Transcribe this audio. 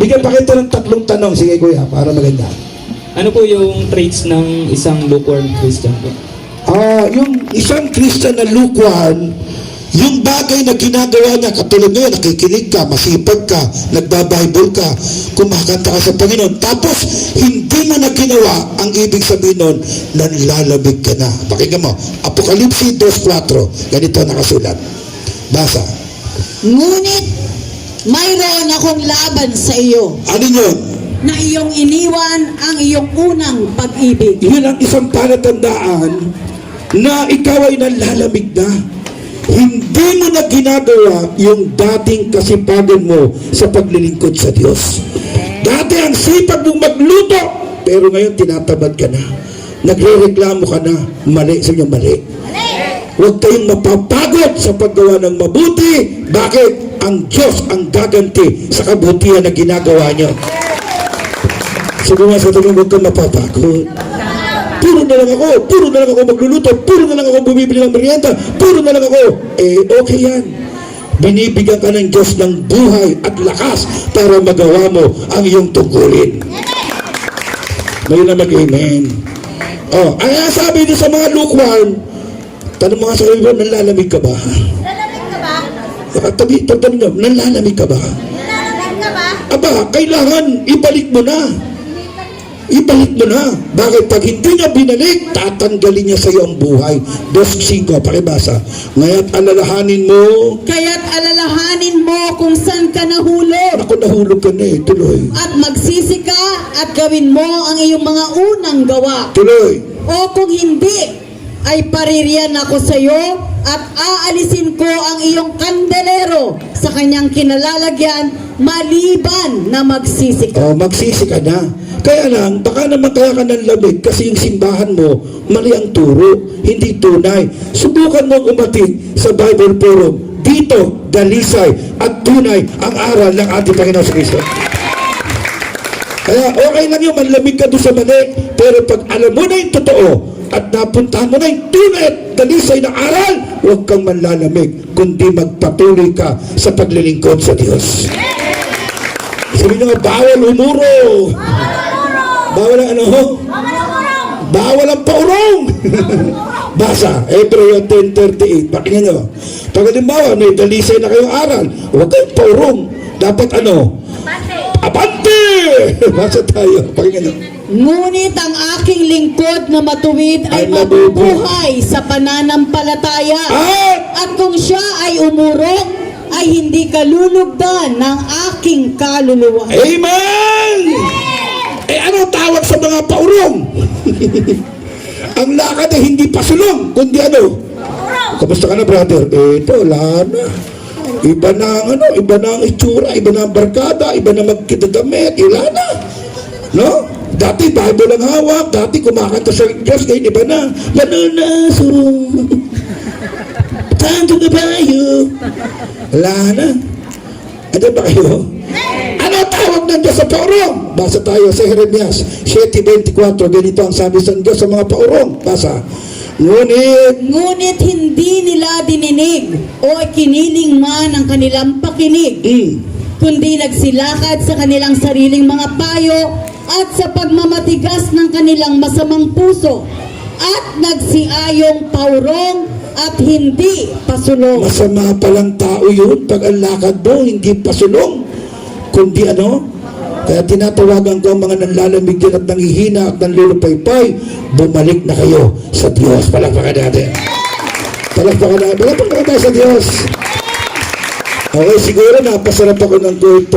Bigyan pa kita ng 3 tanong. Sige kuya, para maganda. Ano po yung traits ng isang lukewarm Christian po? Yung isang Christian na lukewarm, yung bagay na ginagawa niya, katulad ngayon, nakikinig ka, masipag ka, nagbabible ka, kumakanta ka sa Panginoon, tapos hindi mo na ginawa, ang ibig sabihin nun, nanlalamig ka na. Pakinggan mo, Apokalipsis 2:4, ganito nakasulat. Basa. Ngunit mayroon akong laban sa iyo, Ano yun? na iyong iniwan ang iyong unang pag-ibig. Yun ang isang palatandaan na ikaw ay nanlalamig na. Hindi mo na ginagawa yung dating kasipagan mo sa paglilingkod sa Diyos. Dati ang sipag mong magluto, pero ngayon tinatamad ka na. Nagre-reklamo ka na. Mali sa inyo, mali. Huwag kayong mapapagod sa paggawa ng mabuti. Bakit? Ang Diyos ang gaganti sa kabutihan na ginagawa nyo. Sabi nga sa tanong, huwag kang mapapagod. Puro na lang ako magluluto, puro na lang ako bumibili ng merienda, puro na lang ako. Okay yan. Binibigyan ka ng Diyos ng buhay at lakas para magawa mo ang iyong tungkulin. Ngayon na mag-amen. Ang sabi din sa mga lukewarm, tanong mga sa kayo, nanlalamig ka ba? Lalamig ka ba? Tanong nyo, nanlalamig ka ba? Lalamig ka ba? Aba, kailangan ibalik mo na. Ibalik mo na. Bakit? Pag hindi niya binalik, tatanggalin niya sa iyo ang buhay. 2:5, pakibasa. Ngaya't alalahanin mo. Kaya't alalahanin mo kung saan ka nahulog. Ako nahulog ka na tuloy. At magsisi ka at gawin mo ang iyong mga unang gawa. Tuloy. O kung hindi, ay paririyan ako sa iyo at aalisin ko ang iyong kandelero sa kanyang kinalalagyan maliban na magsisi ka. Magsisi ka na. Kaya lang, baka naman kaya ka ng lamig kasi yung simbahan mo, mali ang turo, hindi tunay. Subukan mo umatid sa Bible Forum. Dito, dalisay at tunay ang aral ng ating Panginoon sa Kristo. Kaya okay lang yung manlamig ka doon sa mali, pero pag alam mo na yung totoo, at napuntahan mo na yung tunay at dalisay na aral, huwag kang manlalamig, kundi magpatuloy ka sa paglilingkod sa Diyos. Sabi nyo, bawal umuro. Bawal ang ano? Bawal ang paurong. Basa, Hebreo 10:38. Pakinggan nyo. Pag halimbawa, may dalisay na kayong aral, huwag kayong paurong. Dapat ano? Abante! Basa tayo. Pakinggan nyo. Ngunit ang aking lingkod na matuwid ay mabubuhay sa pananampalataya. At kung siya ay umurong, ay hindi kalulugdan ng aking kaluluwa. Amen! Ano tawag sa mga paurong? Ang lakad ay hindi pasulong, kundi ano? Kamusta ka na, brother? Ito, wala na. Iba na ang iba na ang itsura, iba na ang barkada, iba na magkitadamit, wala na. No? Dati Bible ang hawak, dati kumakanta sa Diyos, ngayon iba na. Manunasong. Tanto na bayo. Wala na. Ano ba kayo? Ano tawag ng Diyos sa paurong? Basa tayo sa Jeremias 7:24. Ganito ang sabi sa Diyos sa mga paurong. Basa. Ngunit hindi nila dininig o kiniling man ang kanilang pakinig, kundi nagsilakad sa kanilang sariling mga payo at sa pagmamatigas ng kanilang masamang puso at nagsiayong paurong at hindi pasulong. Masama palang tao yun pag ang lakad mo hindi pasulong, kundi ano? Kaya tinatawagan ko ang mga nanlalamig din at nanghihina at nanlulupaypay, bumalik na kayo sa Diyos. Palakpakan natin. Palakpakan natin sa Diyos. Okay, siguro napasarap ako ng gold.